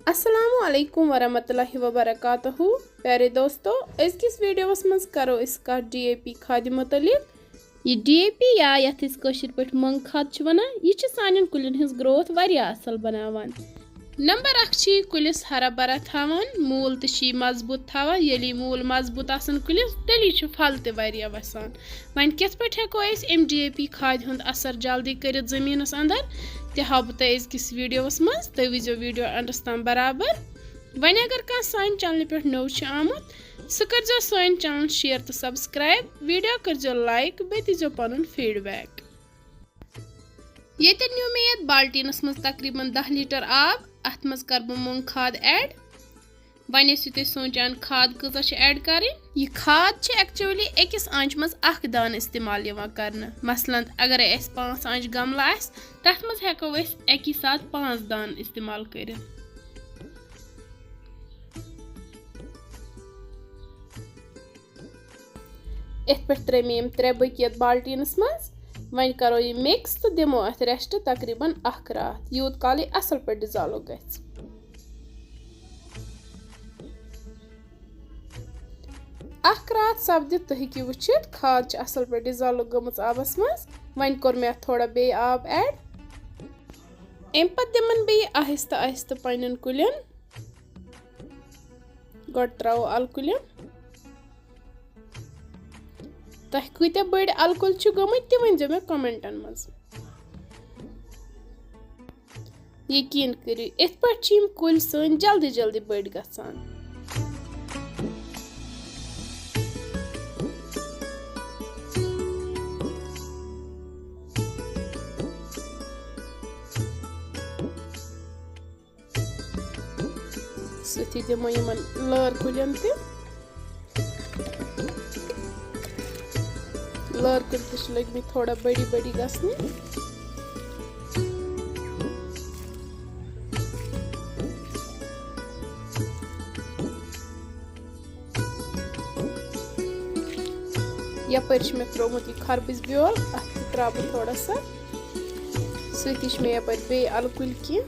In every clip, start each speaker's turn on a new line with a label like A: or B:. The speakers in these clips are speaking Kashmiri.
A: अस्सलामु अलैकुम वरहमतुल्लाहि वबरकातुहू। प्यारे दोस्तों, अजकिस वीडियोस मज करो इसका DAP खाद मुतलिक। ये DAP या यथ कशिर पे मंग खाद वनान, यह सान कुलिन हिज ग्रोथ वारिया असल बनावान। नंबर 1 कुलिस हरा भरा थावान, मूल तो मजबूत थावान। यदि मूल मजबूत आसन कुलिस तेली फल ते वारिया वसान। वन कित पे हेको एम DAP खाद हुंद असर जल्दी कर जमीनस अंदर ते हाव बह तुह अजकिस वीडियोस मज। तुह विजो वीडियो अंडस ताम बराबर। वन अगर कह सान चैनल पे नव आमुत सह कर सान चैनल शेयर तो सब्सक्राइब, वीडियो कर लाइक, बे दीजो पन फीडबैक। ये न्यू मे ये बाल्टीनस मज तकरीबन 10 लीटर आब। अत मज कर बह मूंग खाद ऐड। वन तुम सोचान खाद कज ऐड कर। यह खाद एक्चुअली अकिस आंच मज अख दान इस्तेमाल कर। मसलन अगर 5 आंच गमला आस तथ मज हेको एक साथ 5 दान इस्तेमाल कर। इत पे त्रे मे 3 बकेट बाल्टीनस मज। वन करो यह मिक्स तो दिमो अथ रेस्ट तकरीबन 1 रात, यूत काल यह असल पे डिजॉल्व गछ। अख रात सपदित तुह हेकि वुचित खाद असल पे डिजॉल्व गमच आबस मज। वन कोर मे थोड़ा बे आब ऐड। अम पे दिमन बे आहिस्ता आहिस्ता पन्न कुलियन। गोड त्रो अल कुलियन। तुह कूत्या बड़ अलकुल गमत वन मे कमेंटन मज। यकीन करियो इत पे कुल सन जल्दी जल्दी बड़ गसान। सथी दिमो यमन लर कुलियन ते। लर कुल लग थोड़ा बड़ी बड़ी गसने। यपर मे त्रोमुत यह खरबूज ब्योल, अत त्रा बह थोड़ा सा। सती मे यपर बे अलकुल की।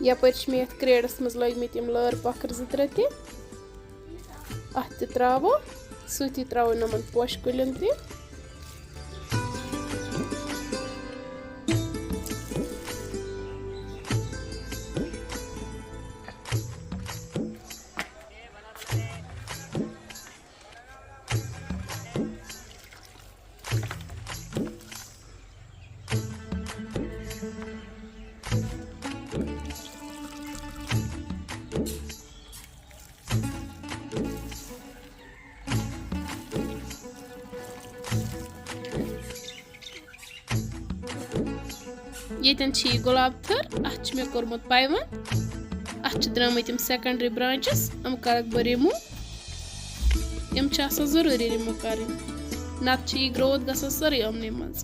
A: यपर मे क्रेडस मज लगमित लर पखर 2-3 ते। अत त्रो सती त्रो नमन पोश कुलियन ते। येतन गुलाब थर, अत मे कोरमुत पाइवन। अत द्रमत सेकेंडरी ब्रांचेस, हम करक बह रिमूव। यम जरूरी रिमूव कर, नत ग्रोथ गसान सारे यमने मज।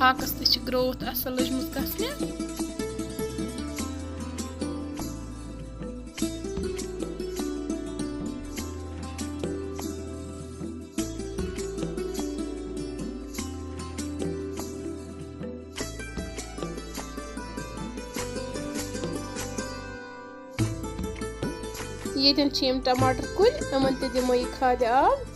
A: हाकस ते ग्रोथ असल लजमत गसने। येतन टमाटर कुल, यमन ते दिमो यह खाद आब।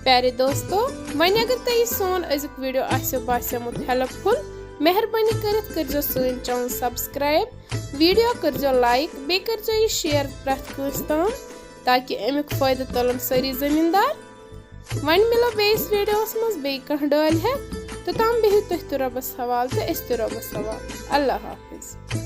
A: प्यारे दोस्तों, वन अगर तुह सोन अजुक वीडियो बासमुत हेल्पफुल, मेहरबानी कर सन चैनल सब्सक्राइब, वीडियो कर लाइक, बे कर यह शेयर प्रत कंस ताम ताकि अमुक फायदा तुलन सारी जमींदार। वन मिलो बेस वीडियोस मज बे कह डाल है तो तम बिहु तुह तो रबस हवाल तो अस तो रबस हवाल। अल्लाह हाफिज।